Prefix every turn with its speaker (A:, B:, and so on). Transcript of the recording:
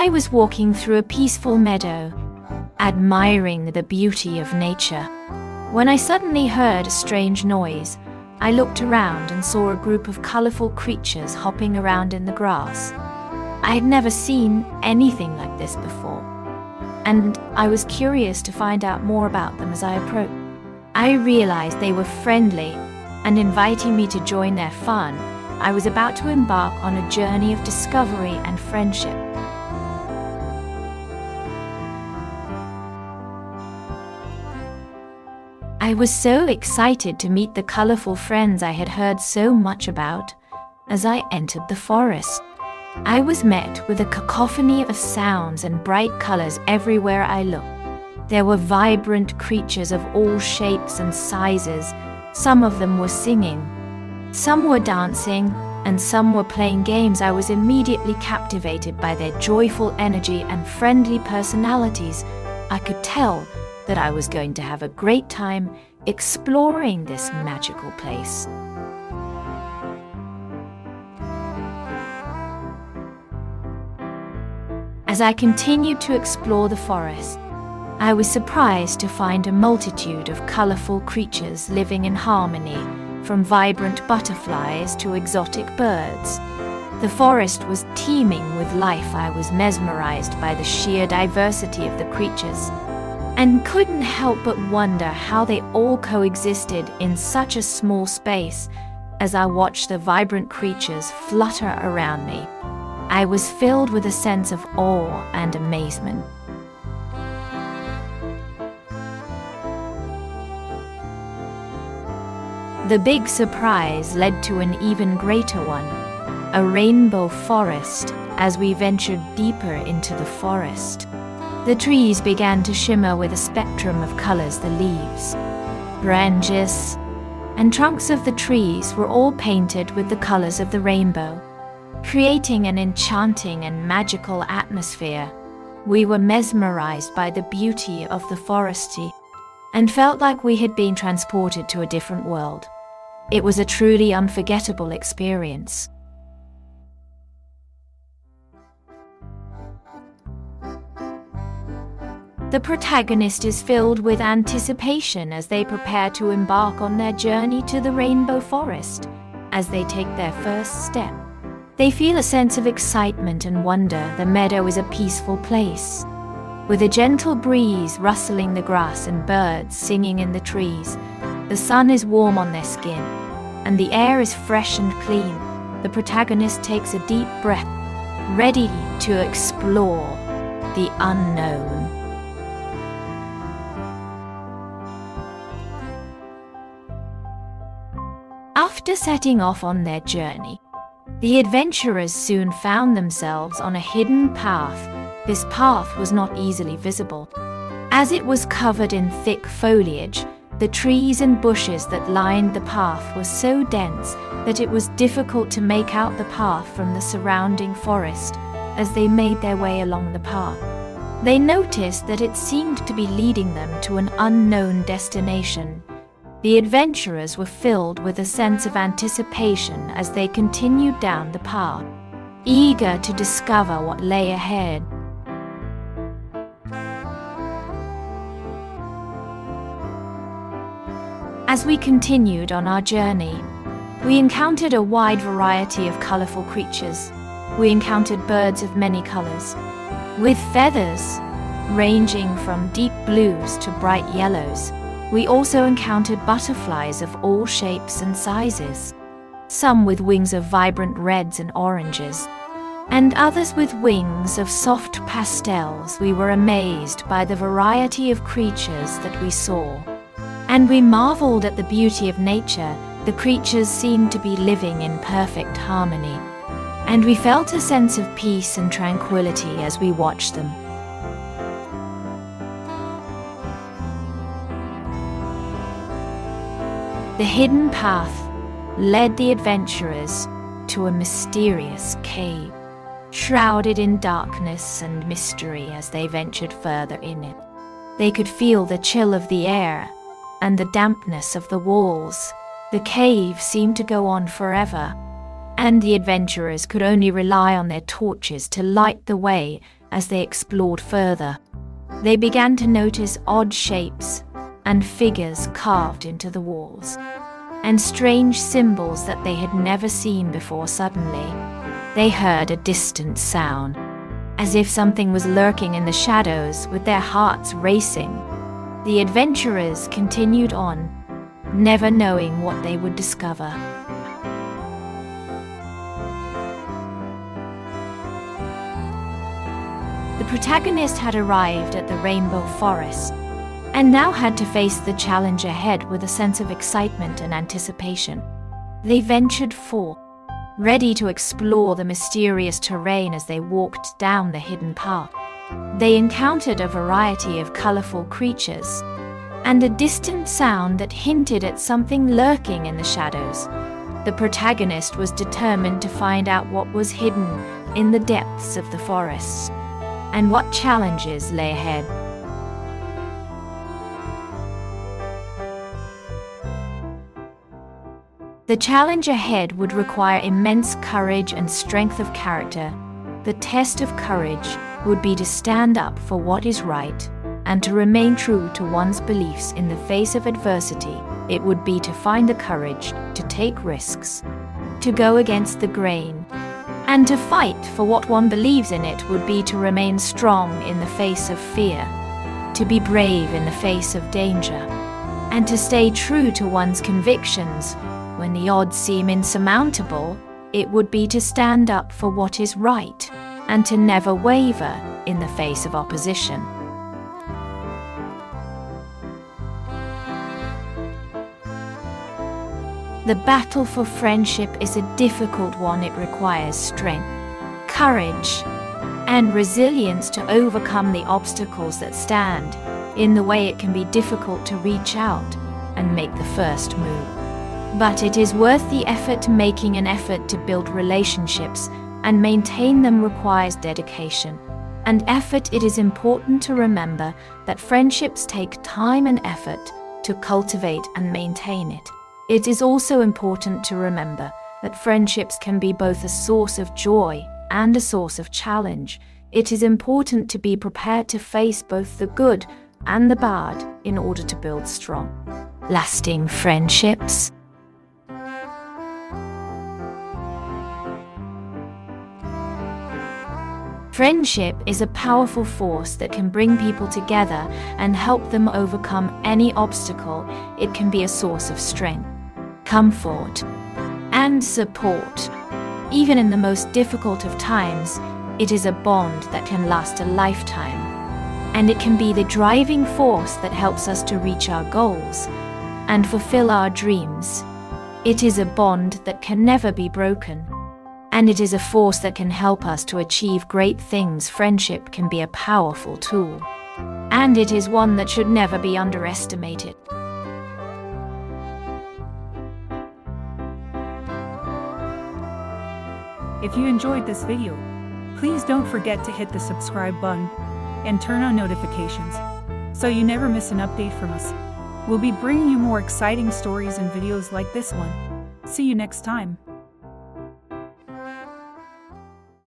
A: I was walking through a peaceful meadow, admiring the beauty of nature, when I suddenly heard a strange noise. I looked around and saw a group of colorful creatures hopping around in the grass. I had never seen anything like this before, and I was curious to find out more about them as I approached. I realized they were friendly and inviting me to join their fun. I was about to embark on a journey of discovery and friendship. I was so excited to meet the colorful friends I had heard so much about. As I entered the forest, I was met with a cacophony of sounds and bright colors everywhere I looked. There were vibrant creatures of all shapes and sizes. Some of them were singing, some were dancing, and some were playing games. I was immediately captivated by their joyful energy and friendly personalities. I could tell that I was going to have a great time exploring this magical place. As I continued to explore the forest, I was surprised to find a multitude of colorful creatures living in harmony, from vibrant butterflies to exotic birds. The forest was teeming with life. I was mesmerized by the sheer diversity of the creatures, and couldn't help but wonder how they all coexisted in such a small space. As I watched the vibrant creatures flutter around me, I was filled with a sense of awe and amazement. The big surprise led to an even greater one, a rainbow forest. As we ventured deeper into the forest, the trees began to shimmer with a spectrum of colors. The leaves, branches, and trunks of the trees were all painted with the colors of the rainbow, creating an enchanting and magical atmosphere. We were mesmerized by the beauty of the forest and felt like we had been transported to a different world. It was a truly unforgettable experience. The protagonist is filled with anticipation as they prepare to embark on their journey to the rainbow forest. As they take their first step, they feel a sense of excitement and wonder. The meadow is a peaceful place, with a gentle breeze rustling the grass and birds singing in the trees. The sun is warm on their skin, and the air is fresh and clean. The protagonist takes a deep breath, ready to explore the unknown. After setting off on their journey, the adventurers soon found themselves on a hidden path. This path was not easily visible, as it was covered in thick foliage. The trees and bushes that lined the path were so dense that it was difficult to make out the path from the surrounding forest. As they made their way along the path, they noticed that it seemed to be leading them to an unknown destination. The adventurers were filled with a sense of anticipation as they continued down the path, eager to discover what lay ahead. As we continued on our journey, we encountered a wide variety of colorful creatures. We encountered birds of many colors, with feathers ranging from deep blues to bright yellows. We also encountered butterflies of all shapes and sizes, some with wings of vibrant reds and oranges, and others with wings of soft pastels. We were amazed by the variety of creatures that we saw, and we marveled at the beauty of nature. The creatures seemed to be living in perfect harmony, and we felt a sense of peace and tranquility as we watched them. The hidden path led the adventurers to a mysterious cave, shrouded in darkness and mystery. As they ventured further in it, they could feel the chill of the air and the dampness of the walls. The cave seemed to go on forever, and the adventurers could only rely on their torches to light the way as they explored further. They began to notice odd shapes and figures carved into the walls, and strange symbols that they had never seen before. Suddenly, they heard a distant sound, as if something was lurking in the shadows. With their hearts racing, the adventurers continued on, never knowing what they would discover. The protagonist had arrived at the Rainbow Forest, and now had to face the challenge ahead with a sense of excitement and anticipation. They ventured forth, ready to explore the mysterious terrain. As they walked down the hidden path, they encountered a variety of colorful creatures and a distant sound that hinted at something lurking in the shadows. The protagonist was determined to find out what was hidden in the depths of the forest and what challenges lay ahead. The challenge ahead would require immense courage and strength of character. The test of courage would be to stand up for what is right and to remain true to one's beliefs in the face of adversity. It would be to find the courage to take risks, to go against the grain, and to fight for what one believes in. It would be to remain strong in the face of fear, to be brave in the face of danger, and to stay true to one's convictions when the odds seem insurmountable. It would be to stand up for what is right and to never waver in the face of opposition. The battle for friendship is a difficult one. It requires strength, courage, and resilience to overcome the obstacles that stand in the way. It can be difficult to reach out and make the first move, but it is worth the effort. Making an effort to build relationships and maintain them requires dedication and effort. It is important to remember that friendships take time and effort to cultivate and maintain it. It is also important to remember that friendships can be both a source of joy and a source of challenge. It is important to be prepared to face both the good and the bad in order to build strong, lasting friendships. Friendship is a powerful force that can bring people together and help them overcome any obstacle. It can be a source of strength, comfort, and support. Even in the most difficult of times, it is a bond that can last a lifetime, and it can be the driving force that helps us to reach our goals and fulfill our dreams. It is a bond that can never be broken, and it is a force that can help us to achieve great things. Friendship can be a powerful tool, and it is one that should never be underestimated.
B: If you enjoyed this video, please don't forget to hit the subscribe button and turn on notifications so you never miss an update from us. We'll be bringing you more exciting stories and videos like this one. See you next time.